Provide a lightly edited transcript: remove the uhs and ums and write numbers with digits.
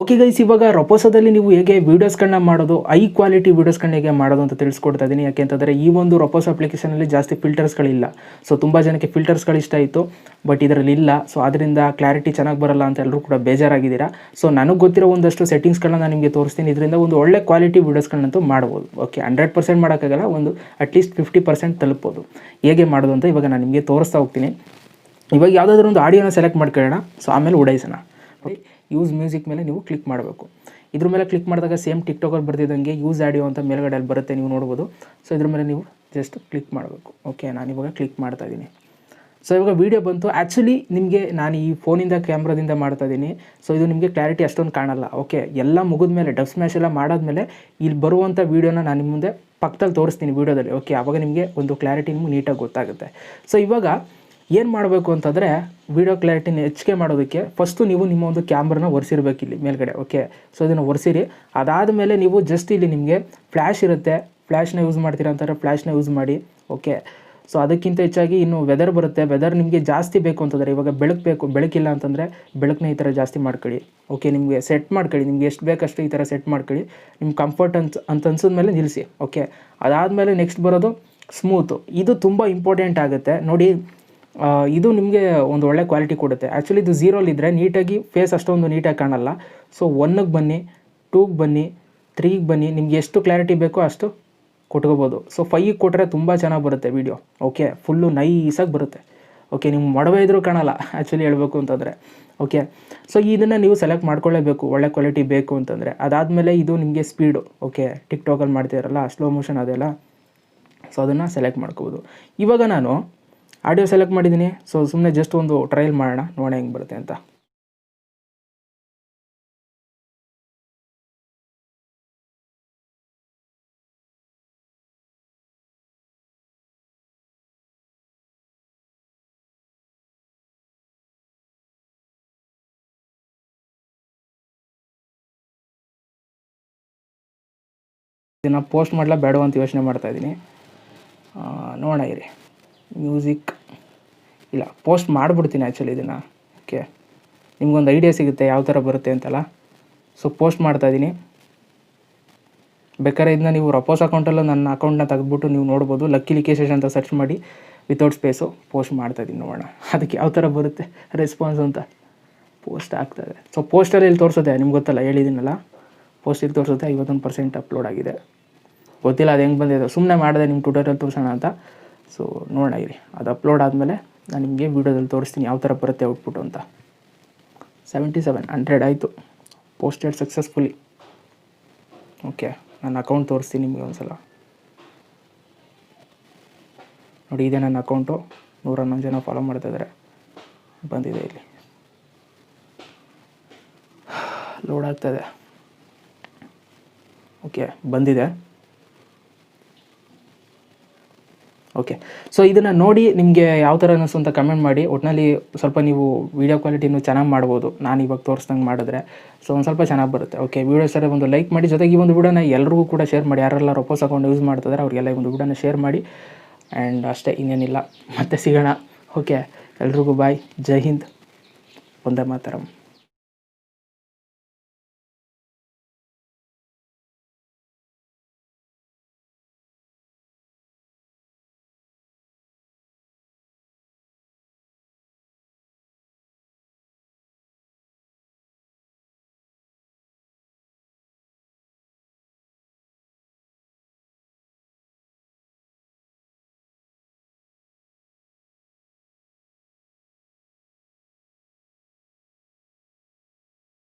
Okay guys, ಇವಾಗ ರೊಪೋಸೋದಲ್ಲಿ ನೀವು ಹೇಗೆ ವೀಡಿಯೋಸ್ಗಳನ್ನ ಮಾಡೋದು, ಹೈ ಕ್ವಾಲಿಟಿ ವೀಡಿಯೋಸ್ಗಳನ್ನ ಹೇಗೆ ಮಾಡೋದು ಅಂತ ತಿಳಿಸ್ಕೊಡ್ತಾ ಇದ್ದೀನಿ. ಯಾಕೆಂತಂದರೆ ಈ ಒಂದು ರೊಪೋಸೋ ಅಪ್ಲಿಕೇಶನಲ್ಲಿ ಜಾಸ್ತಿ ಫಿಲ್ಟರ್ಸ್ಗಳಿಲ್ಲ. ಸೊ ತುಂಬ ಜನಕ್ಕೆ ಫಿಲ್ಟರ್ಸ್ಗಳು ಇಷ್ಟ ಆಯಿತು, ಬಟ್ ಇದರಲ್ಲಿ ಇಲ್ಲ. ಸೊ ಅದರಿಂದ ಕ್ಲಾರಿಟಿ ಚೆನ್ನಾಗಿ ಬರಲ್ಲ ಅಂತ ಎಲ್ಲರೂ ಕೂಡ ಬೇಜಾರಾಗಿದ್ದೀರಾ. ಸೊ ನನಗೆ ಗೊತ್ತಿರೋ ಒಂದಷ್ಟು ಸೆಟ್ಟಿಂಗ್ಸ್ಗಳನ್ನ ನಾನು ನಿಮಗೆ ತೋರಿಸ್ತೀನಿ. ಇದರಿಂದ ಒಂದು ಒಳ್ಳೆ ಕ್ವಾಲಿಟಿ ವೀಡಿಯೋಸ್ಗಳನ್ನಂತೂ ಮಾಡ್ಬೋದು. ಓಕೆ, 100% ಮಾಡೋಕ್ಕಾಗಲ್ಲ, ಒಂದು ಅಟ್ಲೀಸ್ಟ್ 50% ತಲುಪ್ಬೋದು. ಹೇಗೆ ಮಾಡೋದು ಅಂತ ಇವಾಗ ನಾನು ನಿಮಗೆ ತೋರಿಸ್ತಾ ಹೋಗ್ತೀನಿ. ಇವಾಗ ಯಾವುದಾದ್ರೂ ಒಂದು ಆಡಿಯೋನ ಸೆಲೆಕ್ಟ್ ಮಾಡ್ಕೊಳ್ಳೋಣ. ಸೊ ಆಮೇಲೆ ಉಡಾಯಿಸೋಣ. ಯೂಸ್ ಮ್ಯೂಸಿಕ್ ಮೇಲೆ ನೀವು ಕ್ಲಿಕ್ ಮಾಡಬೇಕು. ಇದ್ರ ಮೇಲೆ ಕ್ಲಿಕ್ ಮಾಡಿದಾಗ ಸೇಮ್ ಟಿಕ್ಟಾಕಲ್ಲಿ ಬರ್ತಿದ್ದಂಗೆ ಯೂಸ್ ಆಡಿಯೋ ಅಂತ ಮೇಲ್ಗಡೆ ಅಲ್ಲಿ ಬರುತ್ತೆ, ನೀವು ನೋಡ್ಬೋದು. ಸೊ ಇದ್ರ ಮೇಲೆ ನೀವು ಜಸ್ಟ್ ಕ್ಲಿಕ್ ಮಾಡಬೇಕು. ಓಕೆ, ನಾನಿವಾಗ ಕ್ಲಿಕ್ ಮಾಡ್ತಾ ಇದ್ದೀನಿ. ಸೊ ಇವಾಗ ವೀಡಿಯೋ ಬಂತು. ಆ್ಯಕ್ಚುಲಿ ನಿಮಗೆ ನಾನು ಈ ಫೋನಿಂದ ಕ್ಯಾಮ್ರಾದಿಂದ ಮಾಡ್ತಾ ಇದ್ದೀನಿ. ಸೊ ಇದು ನಿಮಗೆ ಕ್ಲಾರಿಟಿ ಅಷ್ಟೊಂದು ಕಾಣಲ್ಲ. ಓಕೆ, ಎಲ್ಲ ಮುಗಿದ ಮೇಲೆ ಡಬ್ ಸ್ಮ್ಯಾಶ್ ಎಲ್ಲ ಮಾಡಾದ್ಮೇಲೆ ಇಲ್ಲಿ ಬರುವಂಥ ವೀಡಿಯೋನ ನಾನು ನಿಮ್ಮ ಮುಂದೆ ಪಕ್ಕದಲ್ಲಿ ತೋರಿಸ್ತೀನಿ ವೀಡಿಯೋದಲ್ಲಿ. ಓಕೆ, ಆವಾಗ ನಿಮಗೆ ಒಂದು ಕ್ಲಾರಿಟಿ ನಿಮ್ಗೆ ನೀಟಾಗಿ ಗೊತ್ತಾಗುತ್ತೆ. ಸೊ ಇವಾಗ ಏನು ಮಾಡಬೇಕು ಅಂತಂದರೆ, ವೀಡಿಯೋ ಕ್ಲಾರಿಟಿನ ಹೆಚ್ಚಿಗೆ ಮಾಡೋದಕ್ಕೆ ಫಸ್ಟು ನೀವು ನಿಮ್ಮ ಒಂದು ಕ್ಯಾಮ್ರಾನ ಒರೆಸಿರ್ಬೇಕು ಇಲ್ಲಿ ಮೇಲ್ಗಡೆ. ಓಕೆ, ಸೊ ಇದನ್ನು ಒರೆಸಿರಿ. ಅದಾದಮೇಲೆ ನೀವು ಜಸ್ಟ್ ಇಲ್ಲಿ ನಿಮಗೆ ಫ್ಲ್ಯಾಶ್ ಇರುತ್ತೆ, ಫ್ಲ್ಯಾಶ್ನ ಯೂಸ್ ಮಾಡ್ತೀರಾ ಅಂತಾರೆ, ಫ್ಲ್ಯಾಶ್ನ ಯೂಸ್ ಮಾಡಿ. ಓಕೆ, ಸೊ ಅದಕ್ಕಿಂತ ಹೆಚ್ಚಾಗಿ ಇನ್ನು ವೆದರ್ ಬರುತ್ತೆ. ವೆದರ್ ನಿಮಗೆ ಜಾಸ್ತಿ ಬೇಕು ಅಂತಂದರೆ, ಇವಾಗ ಬೆಳಕು ಬೇಕು, ಬೆಳಕಿಲ್ಲ ಅಂತಂದರೆ ಬೆಳಕನ್ನ ಈ ಥರ ಜಾಸ್ತಿ ಮಾಡ್ಕೊಳ್ಳಿ. ಓಕೆ, ನಿಮಗೆ ಸೆಟ್ ಮಾಡ್ಕೊಳ್ಳಿ, ನಿಮ್ಗೆ ಎಷ್ಟು ಬೇಕಷ್ಟು ಈ ಥರ ಸೆಟ್ ಮಾಡ್ಕೊಳ್ಳಿ. ನಿಮ್ಗೆ ಕಂಫರ್ಟ್ ಅಂತ ಅನ್ಸಿದ್ಮೇಲೆ ನಿಲ್ಲಿಸಿ. ಓಕೆ, ಅದಾದಮೇಲೆ ನೆಕ್ಸ್ಟ್ ಬರೋದು ಸ್ಮೂತು. ಇದು ತುಂಬ ಇಂಪಾರ್ಟೆಂಟ್ ಆಗುತ್ತೆ ನೋಡಿ. ಇದು ನಿಮಗೆ ಒಂದು ಒಳ್ಳೆ ಕ್ವಾಲಿಟಿ ಕೊಡುತ್ತೆ. ಆ್ಯಕ್ಚುಲಿ ಇದು 0 ನೀಟಾಗಿ ಫೇಸ್ ಅಷ್ಟೊಂದು ನೀಟಾಗಿ ಕಾಣಲ್ಲ. ಸೊ 1ಗೆ ಬನ್ನಿ, 2ಗೆ ಬನ್ನಿ, 3ಗೆ ಬನ್ನಿ. ನಿಮ್ಗೆ ಎಷ್ಟು ಕ್ಲಾರಿಟಿ ಬೇಕೋ ಅಷ್ಟು ಕೊಟ್ಕೋಬೋದು. ಸೊ 5ಗೆ ಕೊಟ್ಟರೆ ತುಂಬ ಚೆನ್ನಾಗಿ ಬರುತ್ತೆ ವೀಡಿಯೋ. ಓಕೆ, ಫುಲ್ಲು ನೈಸಾಗಿ ಬರುತ್ತೆ. ಓಕೆ, ನಿಮ್ಮ ಮೊಡವೆ ಇದ್ರೂ ಕಾಣಲ್ಲ ಆ್ಯಕ್ಚುಲಿ ಹೇಳಬೇಕು ಅಂತಂದರೆ. ಓಕೆ, ಸೊ ಇದನ್ನು ನೀವು ಸೆಲೆಕ್ಟ್ ಮಾಡ್ಕೊಳ್ಳೇಬೇಕು ಒಳ್ಳೆ ಕ್ವಾಲಿಟಿ ಬೇಕು ಅಂತಂದರೆ. ಅದಾದಮೇಲೆ ಇದು ನಿಮಗೆ ಸ್ಪೀಡು. ಓಕೆ, ಟಿಕ್ಟಾಕಲ್ಲಿ ಮಾಡ್ತಿರಲ್ಲ ಸ್ಲೋ ಮೋಷನ್ ಅದೆಲ್ಲ, ಸೊ ಅದನ್ನು ಸೆಲೆಕ್ಟ್ ಮಾಡ್ಕೋಬೋದು. ಇವಾಗ ನಾನು ಆಡಿಯೋ ಸೆಲೆಕ್ಟ್ ಮಾಡಿದ್ದೀನಿ. ಸೊ ಸುಮ್ಮನೆ ಜಸ್ಟ್ ಒಂದು ಟ್ರಯಲ್ ಮಾಡೋಣ, ನೋಡೋಣ ಹೆಂಗೆ ಬರುತ್ತೆ ಅಂತ. ಇದನ್ನು ಪೋಸ್ಟ್ ಮಾಡಲ ಬೇಡ ಅಂತ ಯೋಚನೆ ಮಾಡ್ತಾಯಿದ್ದೀನಿ. ನೋಡೋಣ ಇರಿ. ಮ್ಯೂಸಿಕ್ ಇಲ್ಲ, ಪೋಸ್ಟ್ ಮಾಡಿಬಿಡ್ತೀನಿ ಆ್ಯಕ್ಚುಲಿ ಇದನ್ನು. ಓಕೆ, ನಿಮ್ಗೊಂದು ಐಡಿಯಾ ಸಿಗುತ್ತೆ ಯಾವ ಥರ ಬರುತ್ತೆ ಅಂತಲ್ಲ. ಸೊ ಪೋಸ್ಟ್ ಮಾಡ್ತಾಯಿದ್ದೀನಿ. ಬೇಕಾದ್ರೆ ಇದನ್ನ ನೀವು ರೊಪೋಸ್ ಅಕೌಂಟಲ್ಲೂ ನನ್ನ ಅಕೌಂಟ್ನ ತೆಗೆದ್ಬಿಟ್ಟು ನೀವು ನೋಡ್ಬೋದು. ಲಿಕೇಶ್ ಅಂತ ಸರ್ಚ್ ಮಾಡಿ ವಿತೌಟ್ ಸ್ಪೇಸು ಪೋಸ್ಟ್ ಮಾಡ್ತಾಯಿದ್ದೀನಿ. ನೋಡೋಣ ಅದಕ್ಕೆ ಯಾವ ಥರ ಬರುತ್ತೆ ರೆಸ್ಪಾನ್ಸ್ ಅಂತ. ಪೋಸ್ಟ್ ಆಗ್ತಾಯಿದೆ. ಸೊ ಪೋಸ್ಟಲ್ಲಿ ಇಲ್ಲಿ ತೋರಿಸುತ್ತೆ, ನಿಮ್ಗೆ ಗೊತ್ತಲ್ಲ, ಹೇಳಿದ್ದೀನಲ್ಲ, ಪೋಸ್ಟಿಗೆ ತೋರಿಸುತ್ತೆ 51% ಅಪ್ಲೋಡ್ ಆಗಿದೆ. ಗೊತ್ತಿಲ್ಲ ಅದು ಹೆಂಗೆ ಬಂದಿದೆ, ಸುಮ್ಮನೆ ಮಾಡಿದೆ ನಿಮ್ಮ ಟ್ಯೂಟೋರಿಯಲ್ ತೋರಿಸೋಣ ಅಂತ. ಸೊ ನೋಡೋಣ ಇರಿ, ಅದು ಅಪ್ಲೋಡ್ ಆದಮೇಲೆ ನಾನು ನಿಮಗೆ ವೀಡಿಯೋದಲ್ಲಿ ತೋರಿಸ್ತೀನಿ ಯಾವ ಥರ ಬರುತ್ತೆ ಔಟ್ಪುಟ್ ಅಂತ. 7700 ಆಯಿತು, ಪೋಸ್ಟೆಡ್ ಸಕ್ಸಸ್ಫುಲಿ. ಓಕೆ, ನನ್ನ ಅಕೌಂಟ್ ತೋರಿಸ್ತೀನಿ ನಿಮಗೆ ಒಂದು ಸಲ ನೋಡಿ. ಇದೆ ನನ್ನ ಅಕೌಂಟು, 111 ಜನ ಫಾಲೋ ಮಾಡ್ತಾಯಿದ್ದಾರೆ. ಬಂದಿದೆ, ಇಲ್ಲಿ ಲೋಡ್ ಆಗ್ತಾಯಿದೆ. ಓಕೆ, ಬಂದಿದೆ. ಓಕೆ, ಸೊ ಇದನ್ನು ನೋಡಿ ನಿಮಗೆ ಯಾವ ಥರ ಅನ್ನಿಸ್ತು ಅಂತ ಕಮೆಂಟ್ ಮಾಡಿ. ಒಟ್ಟಿನಲ್ಲಿ ಸ್ವಲ್ಪ ನೀವು ವೀಡಿಯೋ ಕ್ವಾಲಿಟಿನೂ ಚೆನ್ನಾಗಿ ಮಾಡ್ಬೋದು, ನಾನು ಇವಾಗ ತೋರಿಸ್ದಂಗೆ ಮಾಡಿದ್ರೆ. ಸೊ ಒಂದು ಸ್ವಲ್ಪ ಚೆನ್ನಾಗಿ ಬರುತ್ತೆ. ಓಕೆ, ವೀಡಿಯೋ ಸರಿ ಒಂದು ಲೈಕ್ ಮಾಡಿ, ಜೊತೆಗೆ ಈ ಒಂದು ವೀಡಿಯೋನ ಎಲ್ರಿಗೂ ಕೂಡ ಶೇರ್ ಮಾಡಿ. ಯಾರೆಲ್ಲ ರೊಪೋಸ್ ಅಕೌಂಟ್ ಯೂಸ್ ಮಾಡ್ತಿದ್ದಾರೆ ಅವರಿಗೆಲ್ಲ ಈ ಒಂದು ವೀಡಿಯೋನ ಶೇರ್ ಮಾಡಿ. ಆ್ಯಂಡ್ ಅಷ್ಟೇ, ಇನ್ನೇನಿಲ್ಲ, ಮತ್ತೆ ಸಿಗೋಣ. ಓಕೆ, ಎಲ್ರಿಗೂ ಬಾಯ್, ಜೈ ಹಿಂದ್, ವಂದೇ ಮಾತರಂ.